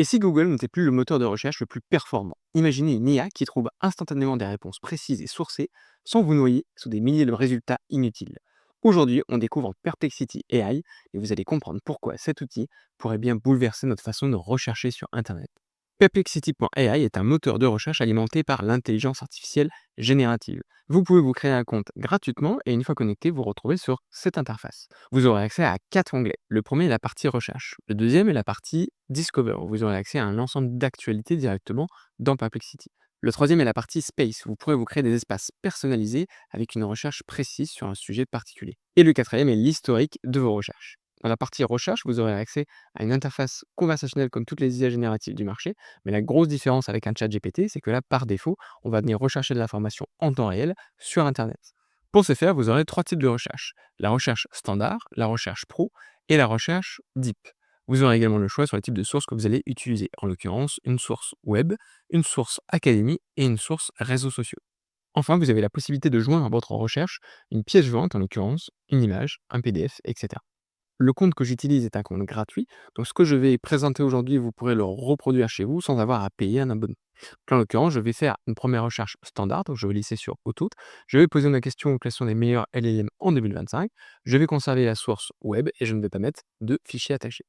Et si Google n'était plus le moteur de recherche le plus performant? Imaginez une IA qui trouve instantanément des réponses précises et sourcées sans vous noyer sous des milliers de résultats inutiles. Aujourd'hui, on découvre Perplexity AI et vous allez comprendre pourquoi cet outil pourrait bien bouleverser notre façon de rechercher sur Internet. Perplexity.ai est un moteur de recherche alimenté par l'intelligence artificielle générative. Vous pouvez vous créer un compte gratuitement et une fois connecté, vous retrouvez sur cette interface. Vous aurez accès à 4 onglets. Le premier est la partie recherche. Le deuxième est la partie Discover. Vous aurez accès à un ensemble d'actualités directement dans Perplexity. Le troisième est la partie Space. Vous pourrez vous créer des espaces personnalisés avec une recherche précise sur un sujet particulier. Et le quatrième est l'historique de vos recherches. Dans la partie recherche, vous aurez accès à une interface conversationnelle comme toutes les IA génératives du marché, mais la grosse différence avec un chat GPT, c'est que là, par défaut, on va venir rechercher de l'information en temps réel sur Internet. Pour ce faire, vous aurez 3 types de recherche. La recherche standard, la recherche pro et la recherche deep. Vous aurez également le choix sur les types de sources que vous allez utiliser, en l'occurrence une source web, une source académie et une source réseaux sociaux. Enfin, vous avez la possibilité de joindre à votre recherche une pièce jointe, en l'occurrence une image, un PDF, etc. Le compte que j'utilise est un compte gratuit, donc ce que je vais présenter aujourd'hui, vous pourrez le reproduire chez vous sans avoir à payer un abonnement. Donc, en l'occurrence, je vais faire une première recherche standard, donc je vais laisser sur Autout. Je vais poser ma question quels sont les meilleurs LLM en 2025. Je vais conserver la source web et je ne vais pas mettre de fichier attaché.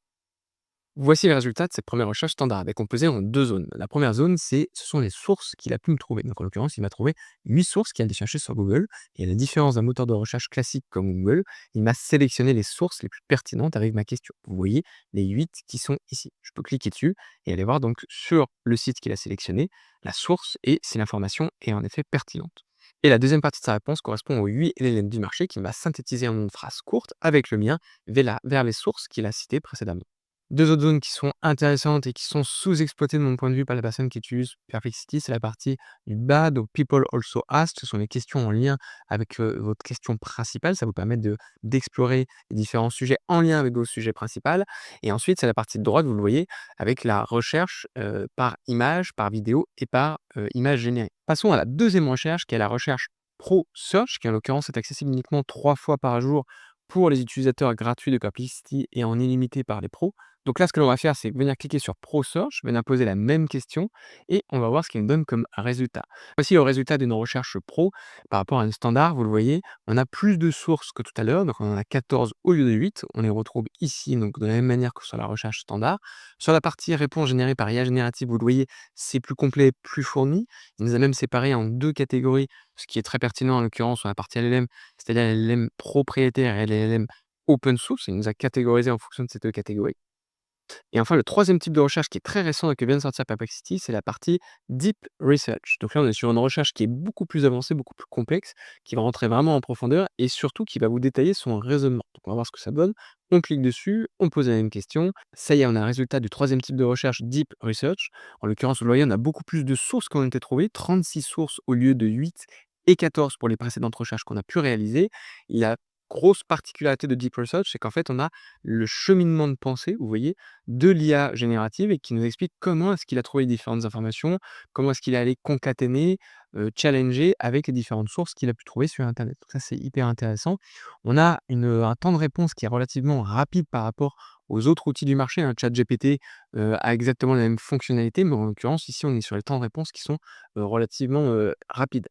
Voici les résultats de cette première recherche standard, décomposée en 2 zones. La première zone, ce sont les sources qu'il a pu me trouver. Donc en l'occurrence, il m'a trouvé 8 sources qu'il a cherchées sur Google. Et à la différence d'un moteur de recherche classique comme Google, il m'a sélectionné les sources les plus pertinentes avec ma question. Vous voyez les 8 qui sont ici. Je peux cliquer dessus et aller voir donc sur le site qu'il a sélectionné, la source et si l'information est en effet pertinente. Et la deuxième partie de sa réponse correspond aux 8 LLM du marché qui m'a synthétisé en une phrase courte avec le mien vers les sources qu'il a citées précédemment. 2 autres zones qui sont intéressantes et qui sont sous-exploitées de mon point de vue par la personne qui utilise Perplexity, c'est la partie du bas, donc people also asked, ce sont les questions en lien avec, votre question principale. Ça vous permet d'explorer les différents sujets en lien avec vos sujets principal et ensuite, c'est la partie de droite, vous le voyez, avec la recherche, par image, par vidéo et par, image générée. Passons à la deuxième recherche qui est la recherche Pro Search, qui en l'occurrence est accessible uniquement 3 fois par jour pour les utilisateurs gratuits de Perplexity et en illimité par les pros. Donc là, ce que l'on va faire, c'est venir cliquer sur Pro Search, venir poser la même question et on va voir ce qu'il nous donne comme résultat. Voici le résultat d'une recherche pro par rapport à une standard. Vous le voyez, on a plus de sources que tout à l'heure, donc on en a 14 au lieu de 8. On les retrouve ici, donc de la même manière que sur la recherche standard. Sur la partie réponse générée par IA générative, vous le voyez, c'est plus complet, plus fourni. Il nous a même séparé en 2 catégories, ce qui est très pertinent en l'occurrence sur la partie LLM, c'est-à-dire LLM propriétaire et LLM open source. Il nous a catégorisé en fonction de ces 2 catégories. Et enfin, le troisième type de recherche qui est très récent et que vient de sortir Perplexity, c'est la partie Deep Research. Donc là, on est sur une recherche qui est beaucoup plus avancée, beaucoup plus complexe, qui va rentrer vraiment en profondeur et surtout qui va vous détailler son raisonnement. Donc on va voir ce que ça donne. On clique dessus, on pose la même question. Ça y est, on a un résultat du troisième type de recherche Deep Research. En l'occurrence, vous le voyez, on a beaucoup plus de sources qui ont été trouvées, 36 sources au lieu de 8 et 14 pour les précédentes recherches qu'on a pu réaliser. La grosse particularité de Deep Research, c'est qu'en fait, on a le cheminement de pensée, vous voyez, de l'IA générative et qui nous explique comment est-ce qu'il a trouvé les différentes informations, comment est-ce qu'il est allé concaténer, challenger avec les différentes sources qu'il a pu trouver sur internet. Donc ça, c'est hyper intéressant. On a un temps de réponse qui est relativement rapide par rapport aux autres outils du marché, hein. ChatGPT, a exactement la même fonctionnalité, mais en l'occurrence, ici, on est sur les temps de réponse qui sont, relativement, rapides.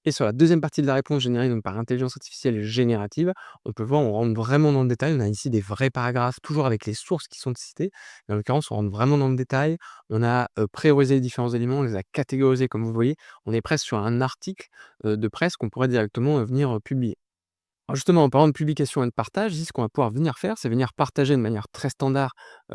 Et sur la deuxième partie de la réponse générée donc par intelligence artificielle générative, on peut voir, on rentre vraiment dans le détail. On a ici des vrais paragraphes, toujours avec les sources qui sont citées. Mais en l'occurrence, on rentre vraiment dans le détail. On a priorisé les différents éléments, on les a catégorisés comme vous voyez. On est presque sur un article de presse qu'on pourrait directement venir publier. Alors justement, en parlant de publication et de partage, ici, ce qu'on va pouvoir venir faire, c'est venir partager de manière très standard,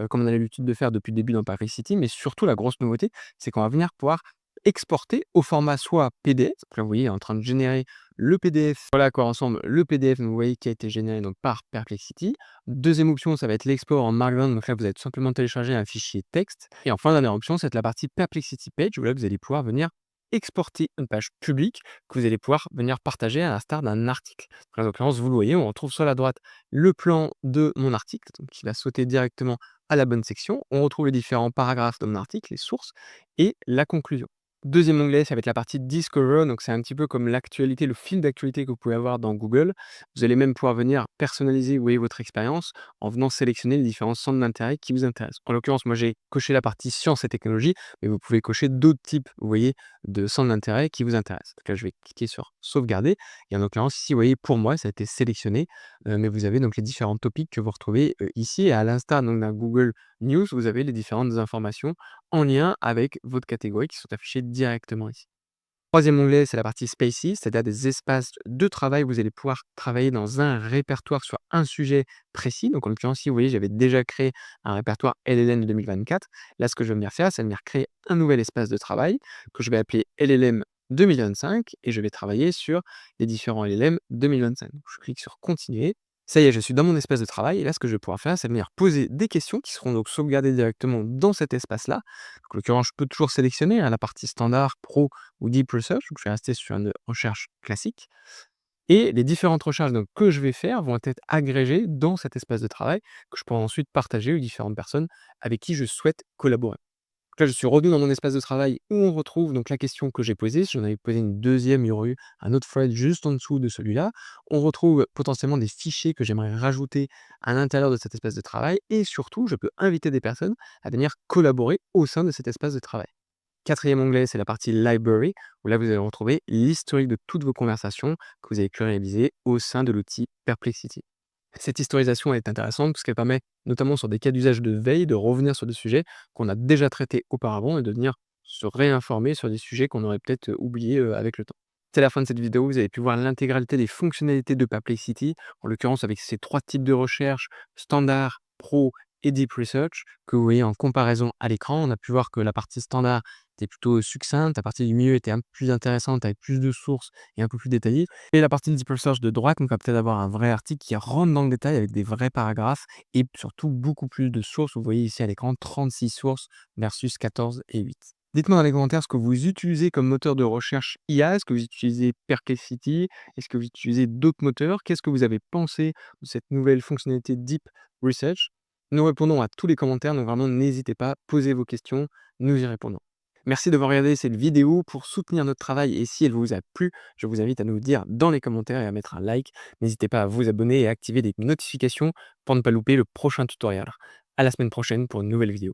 comme on a l'habitude de faire depuis le début dans Perplexity, mais surtout la grosse nouveauté, c'est qu'on va venir pouvoir exporter au format soit PDF, donc là vous voyez, il est en train de générer le PDF. Voilà à quoi ressemble le PDF, donc vous voyez qui a été généré donc par Perplexity. Deuxième option, ça va être l'export en Markdown, donc là vous allez tout simplement télécharger un fichier texte. Et enfin, dernière option, c'est la partie Perplexity Page, où là vous allez pouvoir venir exporter une page publique que vous allez pouvoir venir partager à l'instar d'un article. En l'occurrence, vous le voyez, on retrouve sur la droite le plan de mon article, donc qui va sauter directement à la bonne section. On retrouve les différents paragraphes de mon article, les sources et la conclusion. Deuxième onglet, ça va être la partie Discover, donc c'est un petit peu comme l'actualité, le fil d'actualité que vous pouvez avoir dans Google. Vous allez même pouvoir venir personnaliser, vous voyez, votre expérience en venant sélectionner les différents centres d'intérêt qui vous intéressent. En l'occurrence, moi j'ai coché la partie sciences et technologies, mais vous pouvez cocher d'autres types, vous voyez, de centres d'intérêt qui vous intéressent. Donc là, je vais cliquer sur sauvegarder et en l'occurrence ici, vous voyez, pour moi, ça a été sélectionné, mais vous avez donc les différents topics que vous retrouvez, ici et à l'instar donc d'un Google News, vous avez les différentes informations en lien avec votre catégorie qui sont affichées directement ici. Troisième onglet, c'est la partie Spaces, c'est-à-dire des espaces de travail. Vous allez pouvoir travailler dans un répertoire sur un sujet précis. Donc, en l'occurrence, si vous voyez, j'avais déjà créé un répertoire LLM 2024. Là, ce que je vais venir faire, c'est venir créer un nouvel espace de travail que je vais appeler LLM 2025 et je vais travailler sur les différents LLM 2025. Donc, je clique sur Continuer. Ça y est, je suis dans mon espace de travail et là, ce que je vais pouvoir faire, c'est venir poser des questions qui seront donc sauvegardées directement dans cet espace-là. Donc, en l'occurrence, je peux toujours sélectionner la partie standard, pro ou deep research. Donc, je vais rester sur une recherche classique. Et les différentes recherches donc, que je vais faire vont être agrégées dans cet espace de travail que je pourrai ensuite partager aux différentes personnes avec qui je souhaite collaborer. Donc là, je suis revenu dans mon espace de travail où on retrouve donc la question que j'ai posée. Si j'en avais posé une deuxième, il y aurait eu un autre thread juste en dessous de celui-là. On retrouve potentiellement des fichiers que j'aimerais rajouter à l'intérieur de cet espace de travail. Et surtout, je peux inviter des personnes à venir collaborer au sein de cet espace de travail. Quatrième onglet, c'est la partie Library, où là, vous allez retrouver l'historique de toutes vos conversations que vous avez pu réaliser au sein de l'outil Perplexity. Cette historisation est intéressante parce qu'elle permet, notamment sur des cas d'usage de veille, de revenir sur des sujets qu'on a déjà traités auparavant et de venir se réinformer sur des sujets qu'on aurait peut-être oubliés avec le temps. C'est la fin de cette vidéo, vous avez pu voir l'intégralité des fonctionnalités de Perplexity, en l'occurrence avec ces trois types de recherche, standard, pro et deep research, que vous voyez en comparaison à l'écran. On a pu voir que la partie standard était plutôt succincte, la partie du milieu était un peu plus intéressante avec plus de sources et un peu plus détaillée. Et la partie deep research de droite, donc, va peut-être avoir un vrai article qui rentre dans le détail avec des vrais paragraphes et surtout beaucoup plus de sources. Vous voyez ici à l'écran 36 sources versus 14 et 8. Dites-moi dans les commentaires ce que vous utilisez comme moteur de recherche IA. Est-ce que vous utilisez Perplexity? Est-ce que vous utilisez d'autres moteurs? Qu'est-ce que vous avez pensé de cette nouvelle fonctionnalité Deep Research? Nous répondons à tous les commentaires, donc vraiment n'hésitez pas, posez vos questions, nous y répondons. Merci d'avoir regardé cette vidéo pour soutenir notre travail et si elle vous a plu, je vous invite à nous le dire dans les commentaires et à mettre un like. N'hésitez pas à vous abonner et à activer les notifications pour ne pas louper le prochain tutoriel. À la semaine prochaine pour une nouvelle vidéo.